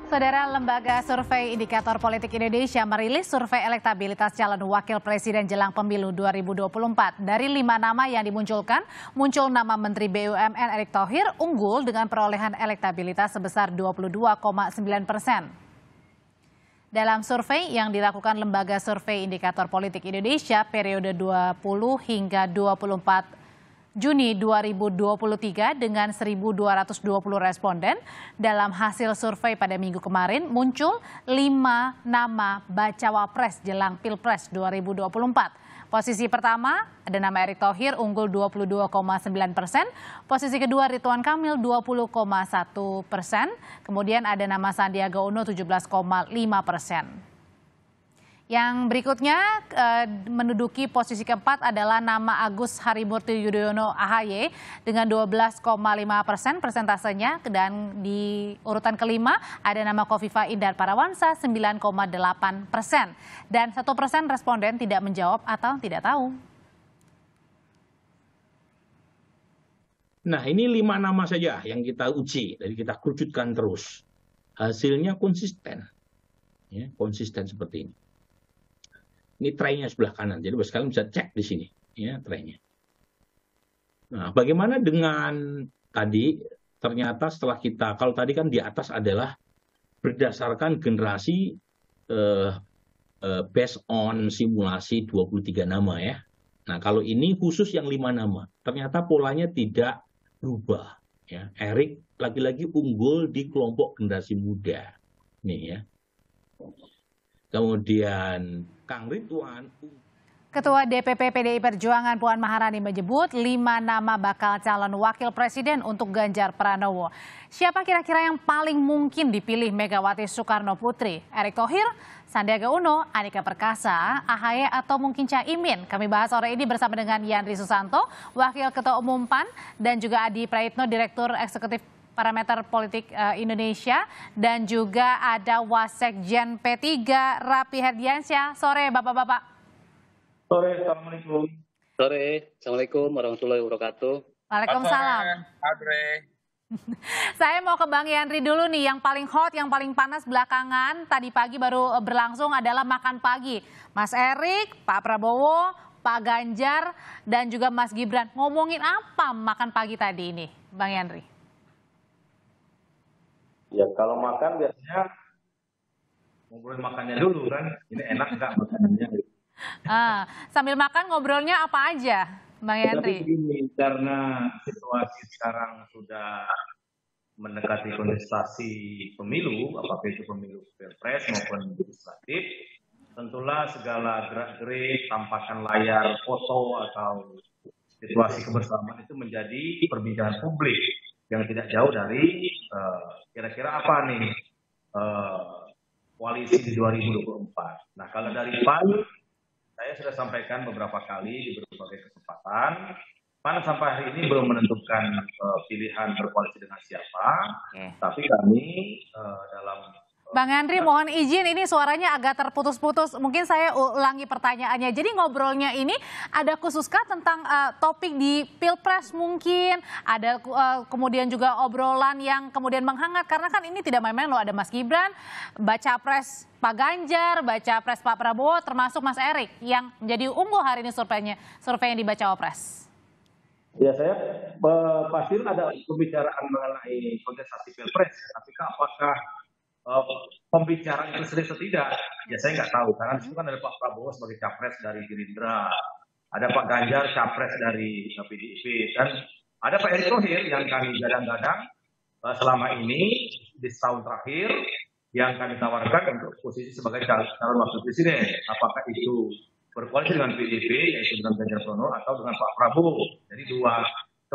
Saudara, Lembaga Survei Indikator Politik Indonesia merilis survei elektabilitas calon wakil presiden jelang pemilu 2024. Dari 5 nama yang dimunculkan, muncul nama Menteri BUMN Erick Thohir unggul dengan perolehan elektabilitas sebesar 22,9%. Dalam survei yang dilakukan Lembaga Survei Indikator Politik Indonesia periode 20 hingga 24 Juni 2023 dengan 1.220 responden, dalam hasil survei pada minggu kemarin muncul 5 nama bacawa pres jelang Pilpres 2024. Posisi pertama ada nama Erick Thohir unggul 22,9%, posisi kedua Ridwan Kamil 20,1%, kemudian ada nama Sandiaga Uno 17,5%. Yang berikutnya menduduki posisi keempat adalah nama Agus Harimurti Yudhoyono AHY dengan 12,5% persentasenya, dan di urutan kelima ada nama Khofifah Indar Parawansa 9,8%, dan 1% responden tidak menjawab atau tidak tahu. Nah, ini 5 nama saja yang kita uji, dan kita kerucutkan terus. Hasilnya konsisten, ya, konsisten seperti ini. Ini traynya sebelah kanan, jadi sekalian bisa cek di sini, ya, traynya. Nah, bagaimana dengan tadi? Ternyata setelah kita, kalau tadi kan di atas adalah berdasarkan generasi based on simulasi 23 nama ya. Nah, kalau ini khusus yang 5 nama, ternyata polanya tidak berubah. Ya. Erick lagi-lagi unggul di kelompok generasi muda, nih ya. Kemudian Kang Ridwan. Ketua DPP PDI Perjuangan Puan Maharani menyebut 5 nama bakal calon wakil presiden untuk Ganjar Pranowo. Siapa kira-kira yang paling mungkin dipilih Megawati Soekarno Putri? Erick Thohir, Sandiaga Uno, Andika Perkasa, AHY, atau mungkin Caimin? Kami bahas sore ini bersama dengan Yandri Susanto, Wakil Ketua Umum PAN, dan juga Adi Praitno, Direktur Eksekutif Parameter Politik Indonesia, dan juga ada Wasekjen P3 Rapi Herdiansyah. Sore Bapak-bapak. Sore, Assalamualaikum. Sore, Assalamualaikum warahmatullahi wabarakatuh. Waalaikumsalam. Sore. Saya mau ke Bang Yandri dulu nih, yang paling hot, yang paling panas belakangan tadi pagi baru berlangsung adalah makan pagi. Mas Erick, Pak Prabowo, Pak Ganjar, dan juga Mas Gibran. Ngomongin apa makan pagi tadi ini, Bang Yandri? Ya kalau makan biasanya ngobrolin makannya dulu kan. Ini enak nggak makanannya? Sambil makan ngobrolnya apa aja, Bang Yandri? Tapi ini karena situasi sekarang sudah mendekati kontestasi pemilu, apakah itu pemilu Pilpres maupun legislatif, tentulah segala gerak-gerik, tampakan layar, foto atau situasi kebersamaan itu menjadi perbincangan publik yang tidak jauh dari kira-kira apa nih koalisi di 2024. Nah, kalau dari PAN, saya sudah sampaikan beberapa kali di berbagai kesempatan, PAN sampai hari ini belum menentukan pilihan berkoalisi dengan siapa, tapi kami dalam Bang Yandri, mohon izin, ini suaranya agak terputus-putus. Mungkin saya ulangi pertanyaannya. Jadi ngobrolnya ini ada khususkah tentang topik di Pilpres mungkin? Ada kemudian juga obrolan yang kemudian menghangat. Karena kan ini tidak main-main loh. Ada Mas Gibran, baca pres Pak Ganjar, baca pres Pak Prabowo, termasuk Mas Erick yang menjadi unggul hari ini survei yang dibaca Wapres. Ya, saya pasti ada pembicaraan mengenai kontestasi Pilpres. Tapi apakah pembicaraan itu serius atau tidak, ya saya nggak tahu, karena itu kan ada Pak Prabowo sebagai capres dari Gerindra, ada Pak Ganjar capres dari PDIP, dan ada Pak Erick Thohir yang kami gadang-gadang selama ini di setahun terakhir yang kami tawarkan untuk posisi sebagai calon wakil presiden. Apakah itu berkoalisi dengan PDIP, yaitu dengan Ganjar Pranowo, atau dengan Pak Prabowo. Jadi 2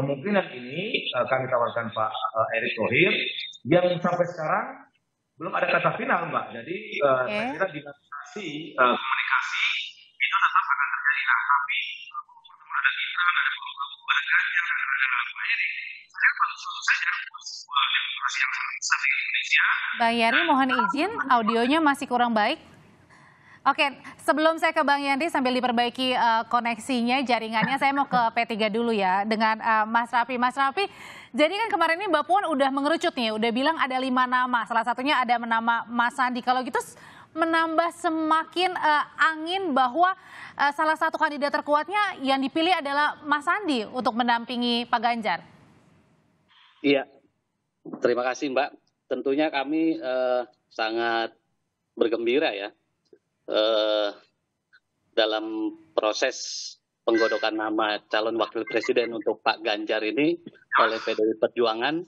kemungkinan ini kami tawarkan Pak Erick Thohir, yang sampai sekarang belum ada kata final, Mbak. Jadi saya kira dinamikasi komunikasi itu tetap akan terjadi. Nah, tapi pertemuan ada Gibran, ada Pak Prabowo, ada Ganjar, ada Pak Erick. Saya baru saja sebuah demokrasi yang besar di Indonesia. Bang Yandri, mohon izin, audionya masih kurang baik. Oke, sebelum saya ke Bang Yandri sambil diperbaiki koneksinya, jaringannya, saya mau ke P3 dulu ya dengan Mas Raffi. Mas Raffi, jadi kan kemarin ini Mbak Puan udah mengerucut nih, udah bilang ada 5 nama, salah satunya ada nama Mas Sandi. Kalau gitu menambah semakin angin bahwa salah satu kandidat terkuatnya yang dipilih adalah Mas Sandi untuk mendampingi Pak Ganjar. Iya, terima kasih Mbak. Tentunya kami sangat bergembira ya dalam proses penggodokan nama calon wakil presiden untuk Pak Ganjar ini oleh PDI Perjuangan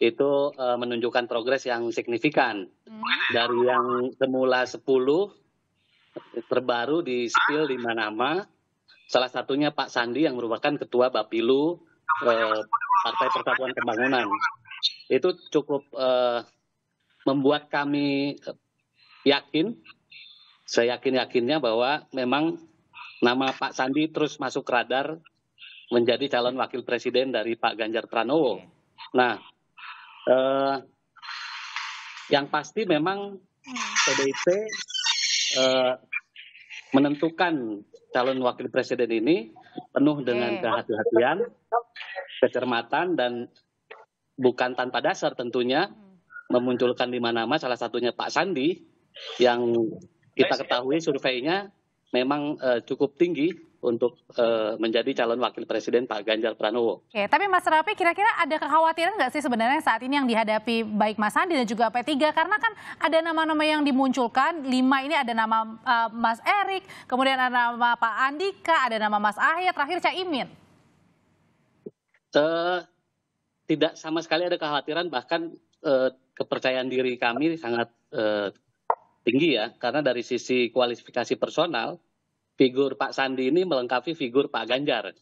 itu menunjukkan progres yang signifikan. Dari yang semula 10 terbaru di spill 5 nama, salah satunya Pak Sandi yang merupakan Ketua Bapilu Partai Persatuan Pembangunan. Itu cukup membuat kami yakin, seyakin-yakinnya bahwa memang nama Pak Sandi terus masuk radar menjadi calon wakil presiden dari Pak Ganjar Pranowo. Nah, yang pasti memang PDIP menentukan calon wakil presiden ini penuh dengan kehati-hatian, kecermatan, dan bukan tanpa dasar tentunya memunculkan 5 nama, salah satunya Pak Sandi yang kita ketahui surveinya memang cukup tinggi untuk menjadi calon wakil presiden Pak Ganjar Pranowo. Oke, tapi Mas Raffi, kira-kira ada kekhawatiran nggak sih sebenarnya saat ini yang dihadapi baik Mas Sandi dan juga P3? Karena kan ada nama-nama yang dimunculkan, 5 ini ada nama Mas Erik, kemudian ada nama Pak Andika, ada nama Mas Ahy, terakhir Caimin. Tidak sama sekali ada kekhawatiran, bahkan kepercayaan diri kami sangat tinggi ya, karena dari sisi kualifikasi personal, figur Pak Sandi ini melengkapi figur Pak Ganjar.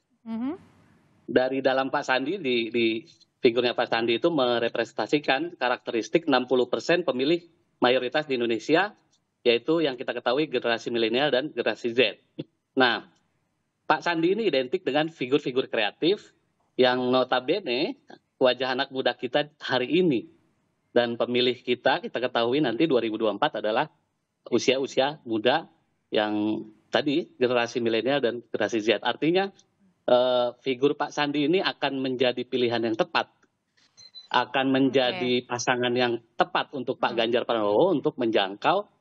Dari dalam Pak Sandi, di figurnya Pak Sandi itu merepresentasikan karakteristik 60% pemilih mayoritas di Indonesia, yaitu yang kita ketahui generasi milenial dan generasi Z. Nah, Pak Sandi ini identik dengan figur-figur kreatif yang notabene wajah anak muda kita hari ini. Dan pemilih kita ketahui nanti 2024 adalah usia-usia muda yang tadi generasi milenial dan generasi Z. Artinya figur Pak Sandi ini akan menjadi pilihan yang tepat, akan menjadi pasangan yang tepat untuk Pak Ganjar Pranowo untuk menjangkau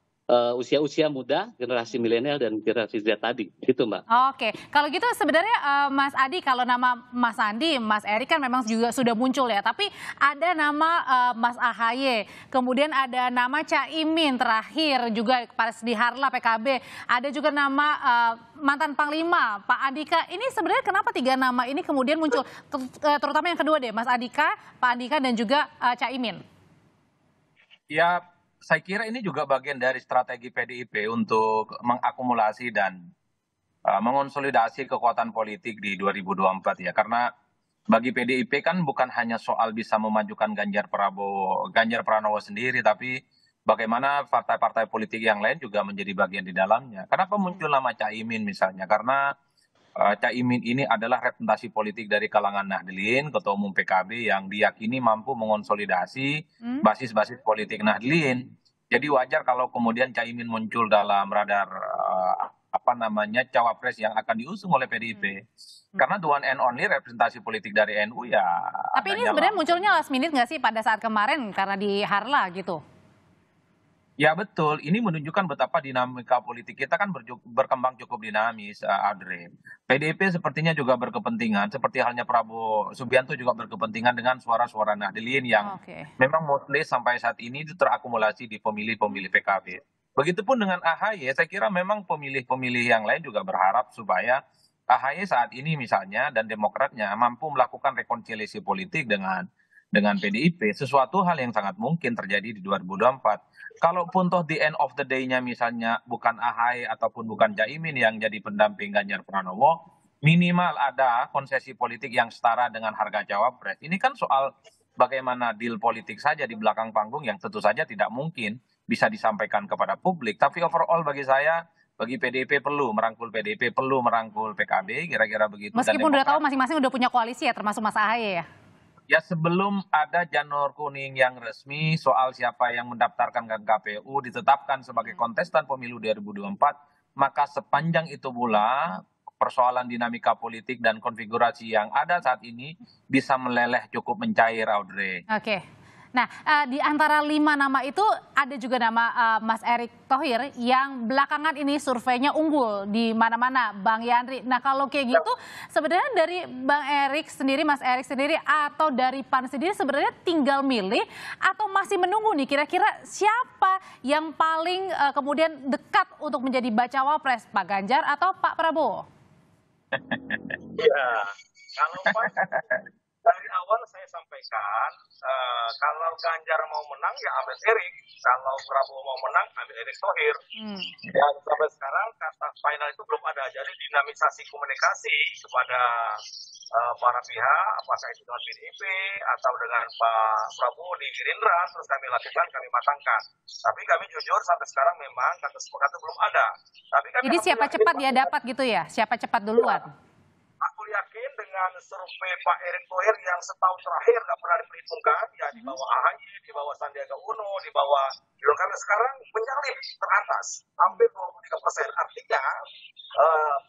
usia-usia muda, generasi milenial dan generasi Z tadi, gitu Mbak. Oke, kalau gitu sebenarnya Mas Adi, kalau nama Mas Sandi, Mas Erik kan memang juga sudah muncul ya, tapi ada nama Mas Ahy, kemudian ada nama Caimin terakhir juga pas di Harla PKB, ada juga nama mantan Panglima Pak Andika. Ini sebenarnya kenapa 3 nama ini kemudian muncul, terutama yang kedua deh, Mas Andika, Pak Andika dan juga Caimin? Ya, saya kira ini juga bagian dari strategi PDIP untuk mengakumulasi dan mengonsolidasi kekuatan politik di 2024 ya. Karena bagi PDIP kan bukan hanya soal bisa memajukan Ganjar Pranowo sendiri, tapi bagaimana partai-partai politik yang lain juga menjadi bagian di dalamnya. Kenapa muncul nama Caimin misalnya? Karena Caimin ini adalah representasi politik dari kalangan Nahdlin, Ketua Umum PKB yang diyakini mampu mengonsolidasi basis-basis politik Nahdlin. Jadi wajar kalau kemudian Caimin muncul dalam radar cawapres yang akan diusung oleh PDIP. Karena the one and only representasi politik dari NU ya. Tapi ini sebenarnya munculnya last minute nggak sih pada saat kemarin karena di Harla gitu? Ya betul, ini menunjukkan betapa dinamika politik kita kan berkembang cukup dinamis, Audrey. PDIP sepertinya juga berkepentingan, seperti halnya Prabowo Subianto juga berkepentingan dengan suara-suara Nahdlin yang memang mostly sampai saat ini itu terakumulasi di pemilih-pemilih PKB. Begitupun dengan AHY, saya kira memang pemilih-pemilih yang lain juga berharap supaya AHY saat ini misalnya dan Demokratnya mampu melakukan rekonsiliasi politik dengan PDIP, sesuatu hal yang sangat mungkin terjadi di 2024. Kalaupun toh the end of the day-nya misalnya bukan AHY ataupun bukan Caimin yang jadi pendamping Ganjar Pranowo, minimal ada konsesi politik yang setara dengan harga cawapres. Ini kan soal bagaimana deal politik saja di belakang panggung yang tentu saja tidak mungkin bisa disampaikan kepada publik. Tapi overall bagi saya, bagi PDIP perlu merangkul PDIP, perlu merangkul PKB, kira-kira begitu. Meskipun udah tahu masing-masing udah punya koalisi ya, termasuk Mas Ahy ya? Ya sebelum ada janur kuning yang resmi soal siapa yang mendaftarkan ke KPU ditetapkan sebagai kontestan pemilu 2024, maka sepanjang itu pula persoalan dinamika politik dan konfigurasi yang ada saat ini bisa meleleh cukup mencair, Audrey. Oke. Nah, di antara 5 nama itu ada juga nama Mas Erick Thohir yang belakangan ini surveinya unggul di mana-mana, Bang Yandri. Nah, kalau kayak gitu sebenarnya dari Bang Erick sendiri, Mas Erick sendiri atau dari PAN sendiri sebenarnya tinggal milih atau masih menunggu nih kira-kira siapa yang paling kemudian dekat untuk menjadi bacawa pres, Pak Ganjar atau Pak Prabowo? Ya, kalau Pak, dari awal saya sampaikan, kalau Ganjar mau menang ya ambil Erick, kalau Prabowo mau menang ambil Erick Thohir. Dan sampai sekarang kata final itu belum ada, jadi dinamisasi komunikasi kepada para pihak, apakah itu dengan PDIP atau dengan Pak Prabowo di Gerindra, terus kami lakukan, kami matangkan. Tapi kami jujur sampai sekarang memang kata sepakatan belum ada. Tapi kami Jadi siapa cepat dia dapat gitu ya? Siapa cepat duluan? Aku yakin dengan survei Pak Erick Thohir yang setahun terakhir nggak pernah diperhitungkan, ya di bawah AHY, di bawah Sandiaga Uno, di bawah Ridwan Kamil, sekarang menyalip teratas, hampir 23%. Artinya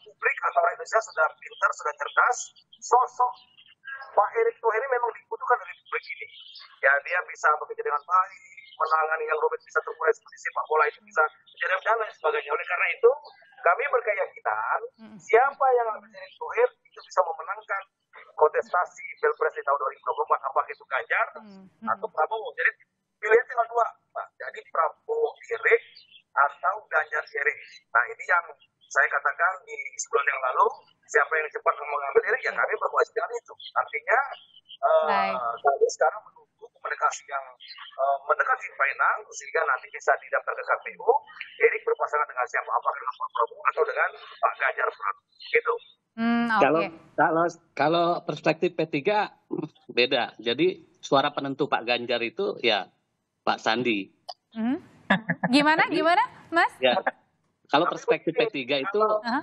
publik atau rakyat Indonesia sudah pintar, sudah cerdas. Sosok Pak Erick Thohir ini memang dibutuhkan dari publik ini. Ya dia bisa bekerja dengan baik, menangani yang rumit bisa terurai seperti sepak bola itu bisa menjadi dan lain sebagainya. Oleh karena itu kami berkeyakinan siapa yang ambil Erick Thohir itu bisa memenangkan kontestasi Pilpres di tahun 2024, apakah itu Ganjar atau Prabowo. Jadi pilihan tinggal 2, Pak. Jadi Prabowo Erick atau Ganjar Erick. Nah ini yang saya katakan di sebulan yang lalu, siapa yang cepat mengambil Erick ya kami berkewajiban itu. Artinya kami sekarang menunggu komunikasi yang mendekati final sehingga nanti bisa didaftar ke KPU. Erick berpasangan dengan siapa? Apakah dengan Pak Prabowo atau dengan Pak Ganjar Pranowo? Gitu. Kalau perspektif P3 beda. Jadi suara penentu Pak Ganjar itu ya Pak Sandi. Gimana, Mas? Ya. Kalau perspektif P3 itu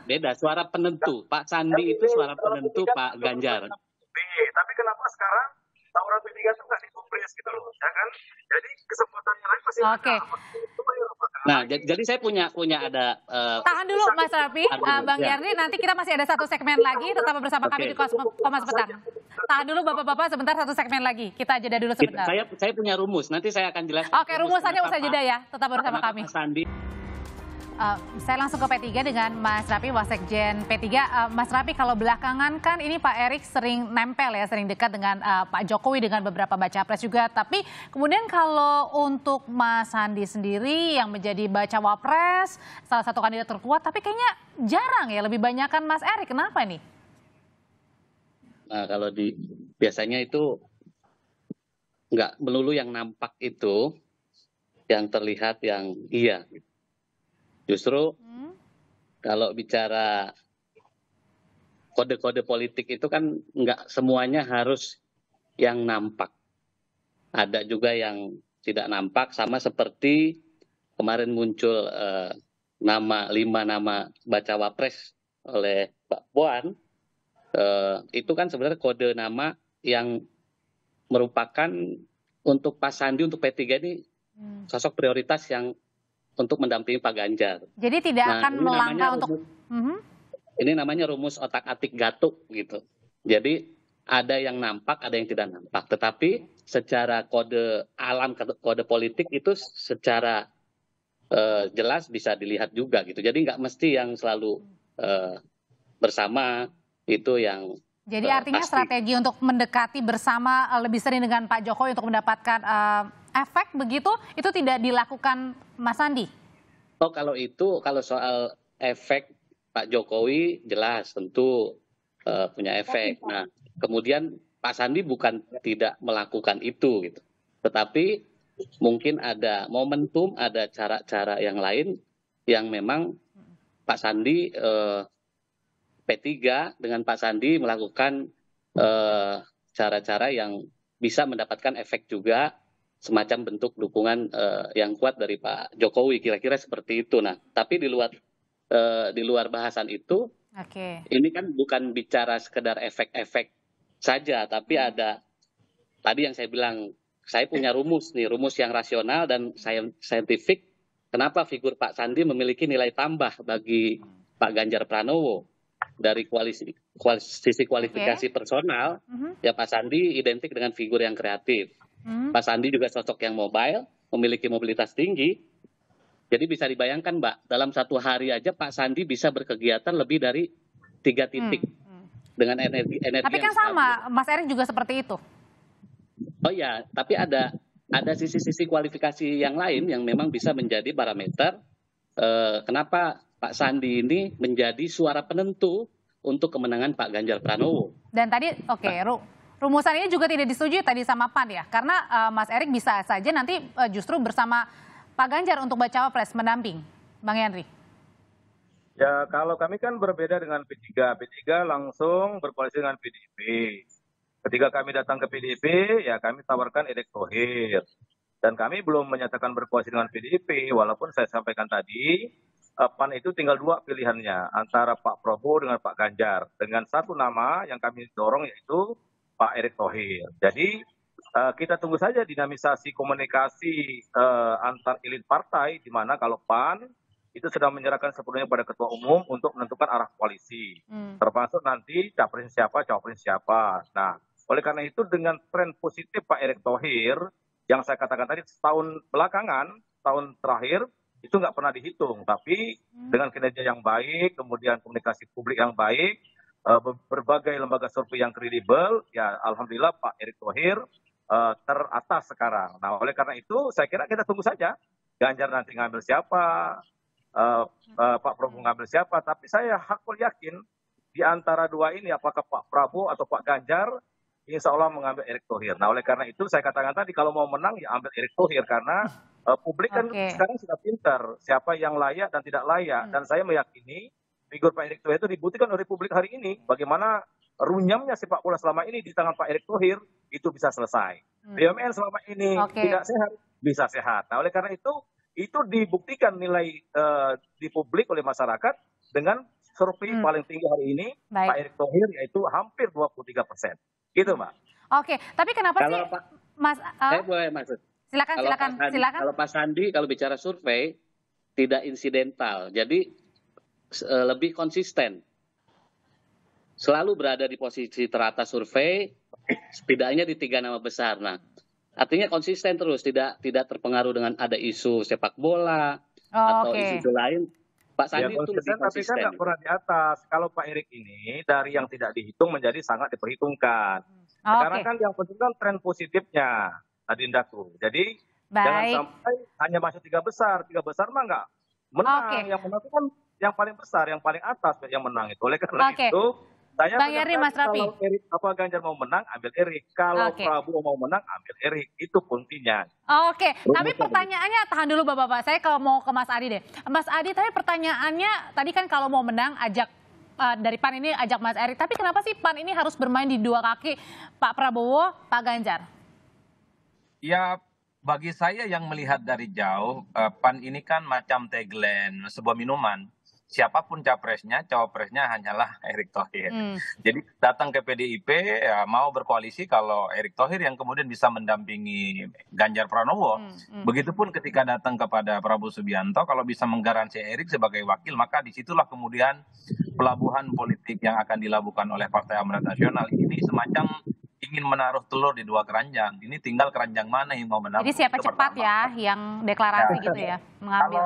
beda, suara penentu. Pak Sandi itu suara penentu Pak Ganjar. Tapi kenapa sekarang tawaran P3 itu nggak dikumpres gitu loh, ya kan? Jadi kesempatan yang lain masih ada. Nah, jadi saya punya ada. Tahan dulu Mas Raffi, Bang Yandri, nanti kita masih ada satu segmen lagi, tetap bersama kami di Kompas Petang. Tahan dulu Bapak-bapak, sebentar satu segmen lagi. Kita jeda dulu sebentar. Saya punya rumus, nanti saya akan jelaskan. Oke, rumusannya usai jeda ya, tetap bersama kami. Sandi. Saya langsung ke P3 dengan Mas Raffi, Wasekjen P3. Mas Raffi, kalau belakangan kan ini Pak Erick sering nempel ya, sering dekat dengan Pak Jokowi dengan beberapa baca pres juga. Tapi kemudian kalau untuk Mas Sandi sendiri yang menjadi bacawa pres, salah satu kandidat terkuat, tapi kayaknya jarang ya, lebih banyak kan Mas Erick. Kenapa nih? Nah, kalau biasanya itu nggak melulu yang nampak itu, yang terlihat yang iya. Justru kalau bicara kode-kode politik itu kan nggak semuanya harus yang nampak. Ada juga yang tidak nampak, sama seperti kemarin muncul 5 nama bacawa pres oleh Mbak Puan. Itu kan sebenarnya kode nama yang merupakan untuk Pak Sandi, untuk P3 ini sosok prioritas yang untuk mendampingi Pak Ganjar. Jadi tidak akan melangkah untuk... Ini namanya rumus otak-atik gatuk gitu. Jadi ada yang nampak, ada yang tidak nampak. Tetapi secara kode alam, kode politik itu secara jelas bisa dilihat juga gitu. Jadi nggak mesti yang selalu bersama itu yang... Jadi artinya pasti. Strategi untuk mendekati bersama lebih sering dengan Pak Jokowi untuk mendapatkan efek begitu, itu tidak dilakukan Mas Sandi? Oh, kalau soal efek Pak Jokowi jelas tentu punya efek. Nah, kemudian Pak Sandi bukan tidak melakukan itu gitu. Tetapi mungkin ada momentum, ada cara-cara yang lain yang memang Pak Sandi P3 dengan Pak Sandi melakukan cara-cara yang bisa mendapatkan efek juga, semacam bentuk dukungan yang kuat dari Pak Jokowi, kira-kira seperti itu. Nah, tapi di luar bahasan itu, ini kan bukan bicara sekedar efek-efek saja, tapi ada tadi yang saya bilang, saya punya rumus yang rasional dan saintifik. Kenapa figur Pak Sandi memiliki nilai tambah bagi Pak Ganjar Pranowo dari sisi kualifikasi personal? Ya Pak Sandi identik dengan figur yang kreatif. Pak Sandi juga sosok yang mobile, memiliki mobilitas tinggi. Jadi bisa dibayangkan Mbak, dalam satu hari aja Pak Sandi bisa berkegiatan lebih dari 3 titik dengan energi. Tapi kan sama, Mas Erik juga seperti itu. Oh ya, tapi ada sisi-sisi kualifikasi yang lain yang memang bisa menjadi parameter kenapa Pak Sandi ini menjadi suara penentu untuk kemenangan Pak Ganjar Pranowo. Dan tadi rumusan ini juga tidak disetujui tadi sama PAN ya, karena Mas Erik bisa saja nanti justru bersama Pak Ganjar untuk baca Cawapres mendamping, Bang Yandri. Ya, kalau kami kan berbeda dengan P3. P3 langsung berkoalisi dengan PDIP. Ketika kami datang ke PDIP, ya kami tawarkan Erick Thohir. Dan kami belum menyatakan berkoalisi dengan PDIP, walaupun saya sampaikan tadi, PAN itu tinggal 2 pilihannya, antara Pak Prabowo dengan Pak Ganjar. Dengan satu nama yang kami dorong yaitu Pak Erick Thohir. Jadi kita tunggu saja dinamisasi komunikasi antar elit partai, di mana kalau PAN itu sedang menyerahkan sepenuhnya pada Ketua Umum untuk menentukan arah koalisi. Termasuk nanti capres siapa, cawapres siapa. Nah, oleh karena itu dengan tren positif Pak Erick Thohir, yang saya katakan tadi setahun belakangan, tahun terakhir, itu nggak pernah dihitung. Tapi dengan kinerja yang baik, kemudian komunikasi publik yang baik, berbagai lembaga survei yang kredibel, ya alhamdulillah Pak Erick Thohir teratas sekarang. Nah, oleh karena itu saya kira kita tunggu saja Ganjar nanti ngambil siapa, Pak Prabowo ngambil siapa, tapi saya hakul yakin di antara 2 ini apakah Pak Prabowo atau Pak Ganjar, insya Allah mengambil Erick Thohir. Nah, oleh karena itu saya katakan tadi kalau mau menang ya ambil Erick Thohir, karena publik kan sekarang sudah pintar siapa yang layak dan tidak layak. Dan saya meyakini figur Pak Erick Thohir itu dibuktikan oleh publik hari ini. Bagaimana runyamnya sepak bola selama ini di tangan Pak Erick Thohir itu bisa selesai. BUMN selama ini tidak sehat, bisa sehat. Nah, oleh karena itu dibuktikan nilai di publik oleh masyarakat dengan survei paling tinggi hari ini, Pak Erick Thohir, yaitu hampir 23%. Gitu, Mbak. Oke, tapi kenapa sih, Mas? Saya boleh maksud. Silakan. Kalau Pak Sandi, kalau bicara survei, tidak insidental. Jadi lebih konsisten. Selalu berada di posisi teratas survei, setidaknya di 3 nama besar. Nah, artinya konsisten terus, tidak terpengaruh dengan ada isu sepak bola atau isu lain. Pak Sandi itu lebih tapi kan nggak pernah di atas. Kalau Pak Erick ini dari yang tidak dihitung menjadi sangat diperhitungkan. Sekarang kan yang penting kan tren positifnya, Adindaku. Jadi jangan sampai hanya masuk 3 besar. 3 besar mah nggak menang. Yang menang itu kan yang paling besar, yang paling atas yang menang itu. Oleh karena itu, saya Bang Yandri, Mas Rafi, kalau Erick, Ganjar mau menang, ambil Erick. Kalau Prabowo mau menang, ambil Erick. Itu kuncinya. Tapi pertanyaannya, tahan dulu Bapak-Bapak. Saya kalau mau ke Mas Adi deh. Mas Adi, tapi pertanyaannya, tadi kan kalau mau menang, ajak dari PAN ini, ajak Mas Erick. Tapi kenapa sih PAN ini harus bermain di 2 kaki, Pak Prabowo, Pak Ganjar? Ya, bagi saya yang melihat dari jauh, PAN ini kan macam tagline sebuah minuman. Siapapun capresnya, cawapresnya hanyalah Erick Thohir. Jadi datang ke PDIP ya, mau berkoalisi kalau Erick Thohir yang kemudian bisa mendampingi Ganjar Pranowo. Begitupun ketika datang kepada Prabowo Subianto, kalau bisa menggaransi Erick sebagai wakil, maka disitulah kemudian pelabuhan politik yang akan dilakukan oleh Partai Amanat Nasional ini semacam ingin menaruh telur di 2 keranjang. Ini tinggal keranjang mana yang mau menaruh. Jadi siapa cepat ya yang deklarasi gitu ya mengambil.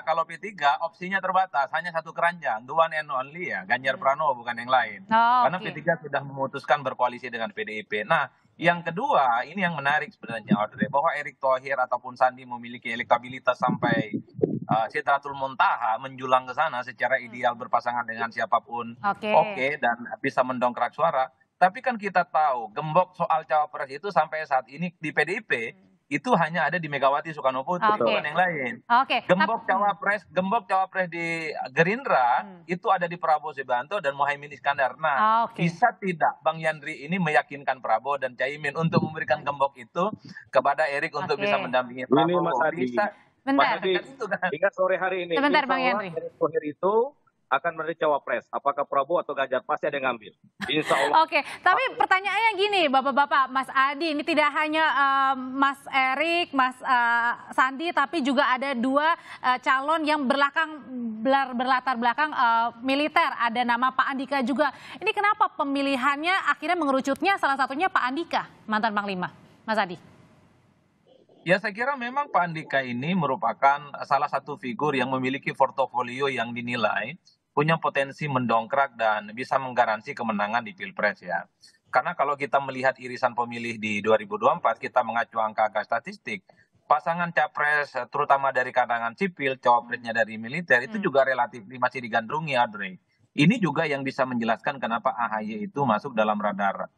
Kalau P3 opsinya terbatas, hanya 1 keranjang, the one and only ya, Ganjar Pranowo bukan yang lain. Karena P3 sudah memutuskan berkoalisi dengan PDIP. Nah, yang kedua, ini yang menarik sebenarnya, Audrey, bahwa Erick Thohir ataupun Sandi memiliki elektabilitas sampai Sidratul Muntaha menjulang ke sana secara ideal berpasangan dengan siapapun dan bisa mendongkrak suara. Tapi kan kita tahu gembok soal cawapres itu sampai saat ini di PDIP itu hanya ada di Megawati Soekarno Putri, bukan yang lain. Gembok cawapres di Gerindra itu ada di Prabowo Subianto dan Muhaimin Iskandar. Nah, bisa tidak Bang Yandri ini meyakinkan Prabowo dan Caimin untuk memberikan gembok itu kepada Erick untuk bisa mendampingi Prabowo? Ini Mas Adi. Bentar. Hingga sore hari ini, Sebentar Bang Yandri. Erick Thohir itu akan menjadi cawapres. Apakah Prabowo atau Ganjar, pasti ada yang ngambil. Insya Allah. Oke, tapi pertanyaannya gini, Bapak-bapak, Mas Adi, ini tidak hanya Mas Erik, Mas Sandi, tapi juga ada dua calon yang berlatar belakang militer. Ada nama Pak Andika juga. Ini kenapa pemilihannya akhirnya mengerucutnya salah satunya Pak Andika, mantan Panglima, Mas Adi? Ya, saya kira memang Pak Andika ini merupakan salah satu figur yang memiliki portofolio yang dinilai punya potensi mendongkrak dan bisa menggaransi kemenangan di Pilpres ya. Karena kalau kita melihat irisan pemilih di 2024, kita mengacu angka-angka statistik, pasangan capres terutama dari kalangan sipil, cawapresnya dari militer itu juga relatif masih digandrungi, Audrey. Ini juga yang bisa menjelaskan kenapa AHY itu masuk dalam radar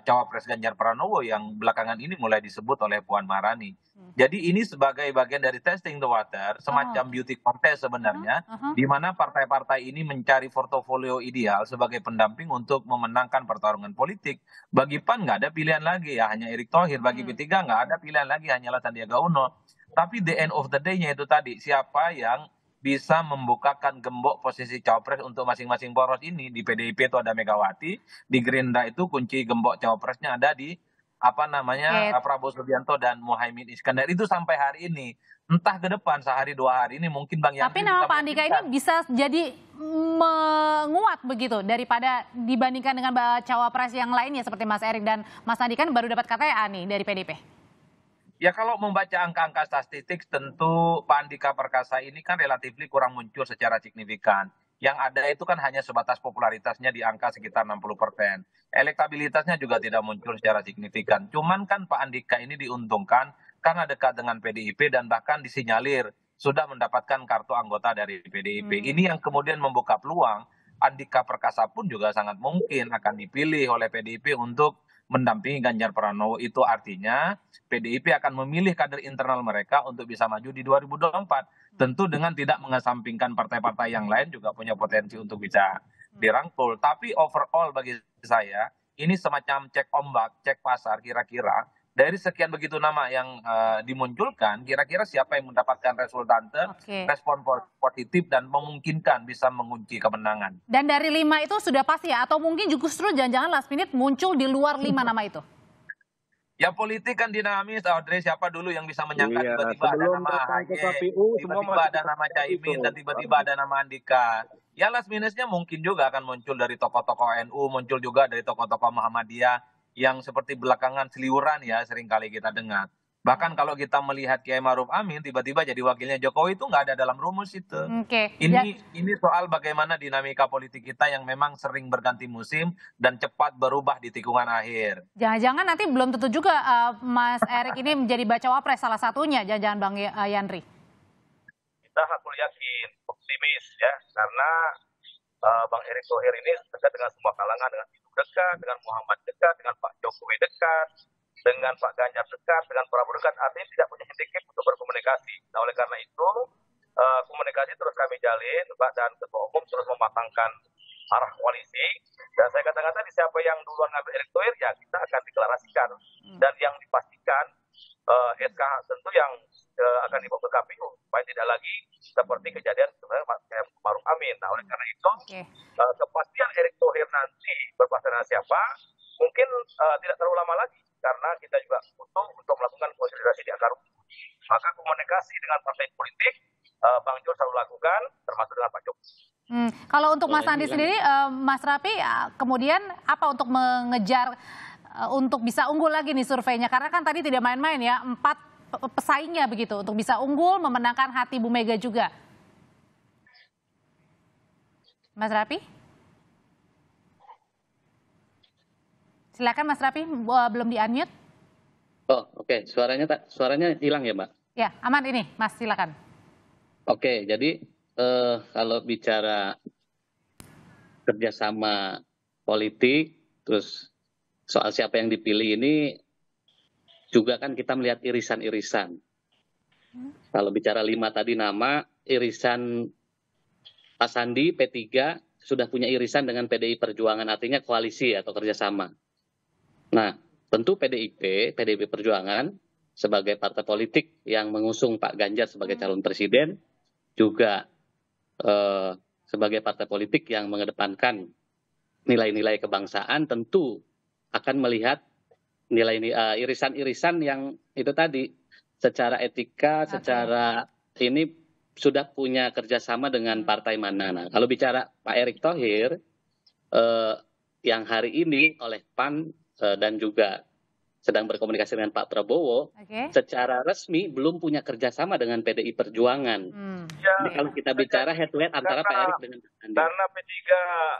cawapres Ganjar Pranowo yang belakangan ini mulai disebut oleh Puan Maharani. Jadi ini sebagai bagian dari testing the water, semacam beauty contest sebenarnya, di mana partai-partai ini mencari portofolio ideal sebagai pendamping untuk memenangkan pertarungan politik. Bagi PAN nggak ada pilihan lagi ya, hanya Erick Thohir. Bagi P3 nggak ada pilihan lagi, hanyalah Sandiaga Uno. Tapi the end of the day-nya itu tadi, siapa yang bisa membukakan gembok posisi cawapres untuk masing-masing poros ini. Di PDIP itu ada Megawati, di Gerindra itu kunci gembok cawapresnya ada di Prabowo Subianto dan Muhaimin Iskandar. Itu sampai hari ini. Entah ke depan sehari dua hari ini mungkin Bang Yandri. Tapi nama Pak Andika ini bisa jadi menguat begitu daripada dibandingkan dengan cawapres yang lainnya seperti Mas Erik dan Mas Andi kan baru dapat KTA nih dari PDIP. Ya kalau membaca angka-angka statistik tentu Pak Andika Perkasa ini kan relatif kurang muncul secara signifikan. Yang ada itu kan hanya sebatas popularitasnya di angka sekitar 60%. Elektabilitasnya juga tidak muncul secara signifikan. Cuman kan Pak Andika ini diuntungkan karena dekat dengan PDIP dan bahkan disinyalir sudah mendapatkan kartu anggota dari PDIP. Ini yang kemudian membuka peluang Andika Perkasa pun juga sangat mungkin akan dipilih oleh PDIP untuk mendampingi Ganjar Pranowo. Itu artinya PDIP akan memilih kader internal mereka untuk bisa maju di 2024. Tentu dengan tidak mengesampingkan partai-partai yang lain juga punya potensi untuk bisa dirangkul. Tapi overall bagi saya ini semacam cek ombak, cek pasar kira-kira. Dari sekian begitu nama yang dimunculkan, kira-kira siapa yang mendapatkan resultante, respon positif dan memungkinkan bisa mengunci kemenangan. Dan dari 5 itu sudah pasti ya? Atau mungkin justru jangan-jangan last minute muncul di luar 5 nama itu? Ya politik kan dinamis, Audrey. Siapa dulu yang bisa menyangka tiba-tiba ada nama AHY, tiba-tiba ada nama Caimin, dan tiba-tiba ada nama Andika. Ya last minute-nya mungkin juga akan muncul dari tokoh-tokoh NU, muncul juga dari tokoh-tokoh Muhammadiyah, yang seperti belakangan seliuran ya seringkali kita dengar. Bahkan kalau kita melihat Kiai Maruf Amin tiba-tiba jadi wakilnya Jokowi itu nggak ada dalam rumus itu. Ini soal bagaimana dinamika politik kita yang memang sering berganti musim dan cepat berubah di tikungan akhir. Jangan-jangan nanti belum tentu juga Mas Erik ini menjadi bacawa pres salah satunya, jangan-jangan Bang Yandri. Kita harus yakin, optimis ya, karena Bang Erick Thohir ini dekat dengan semua kalangan, dengan Ibu dekat, dengan Muhammad dekat, dengan Pak Jokowi dekat, dengan Pak Ganjar dekat, dengan Prabowo dekat, artinya tidak punya handicap untuk berkomunikasi. Nah oleh karena itu komunikasi terus kami jalin, Pak dan Ketua Umum terus mematangkan arah koalisi. Dan saya katakan tadi siapa yang duluan ngambil Erick Thohir ya kita akan deklarasikan. Dan yang dipastikan SK tentu yang akan dibawa ke KPU supaya tidak lagi seperti kejadian sebenarnya Maruf Amin. Nah oleh karena itu kepastian Erick Thohir nanti berpasangan dengan siapa mungkin tidak terlalu lama lagi karena kita juga butuh untuk melakukan konsolidasi di akar rumput. Maka komunikasi dengan partai politik Bang Jo selalu lakukan termasuk dengan Pak Jokowi. Kalau untuk Mas Andi sendiri, Mas Rapi, kemudian apa untuk mengejar untuk bisa unggul lagi nih surveinya? Karena kan tadi tidak main-main ya, 4 pesaingnya begitu untuk bisa unggul memenangkan hati Bu Mega juga. Mas Rapi? Silakan Mas Rapi, belum di-unmute. Oh, oke. Suaranya hilang ya, Mbak? Ya, aman ini, Mas, silakan. Oke, jadi kalau bicara kerjasama politik, terus soal siapa yang dipilih ini juga kan kita melihat irisan-irisan. Kalau bicara 5 tadi nama, irisan Pak Sandi, P3 sudah punya irisan dengan PDI Perjuangan, artinya koalisi atau kerjasama. Nah, tentu PDIP Perjuangan sebagai partai politik yang mengusung Pak Ganjar sebagai calon presiden juga sebagai partai politik yang mengedepankan nilai-nilai kebangsaan tentu akan melihat nilai irisan-irisan yang itu tadi secara etika, secara ini sudah punya kerjasama dengan partai mana. Nah, kalau bicara Pak Erick Thohir yang hari ini oleh PAN dan juga sedang berkomunikasi dengan Pak Prabowo, secara resmi belum punya kerjasama dengan PDI Perjuangan. Jadi kalau kita bicara head to head antara Pak Erick dengan Pak Sandi. Karena P3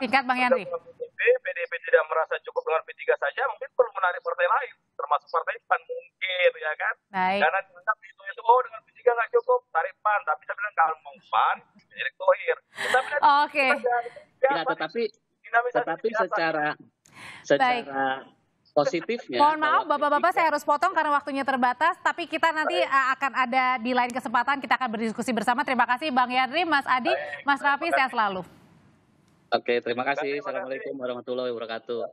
Singkat Bang Yandri. PDIP tidak merasa cukup dengan P3 saja, mungkin perlu menarik partai lain, termasuk partai PAN mungkin, ya kan? Baik. Karena itu dengan P3 nggak cukup, tarik PAN, tapi saya bilang kalau mau PAN, Erick Thohir. Oke. Ya, tetapi secara positifnya. Mohon maaf Bapak-Bapak, saya harus potong karena waktunya terbatas, tapi kita nanti akan ada di lain kesempatan, kita akan berdiskusi bersama. Terima kasih Bang Yandri, Mas Adi, Mas Raffi, sehat selalu. Oke, terima kasih. Assalamualaikum warahmatullahi wabarakatuh.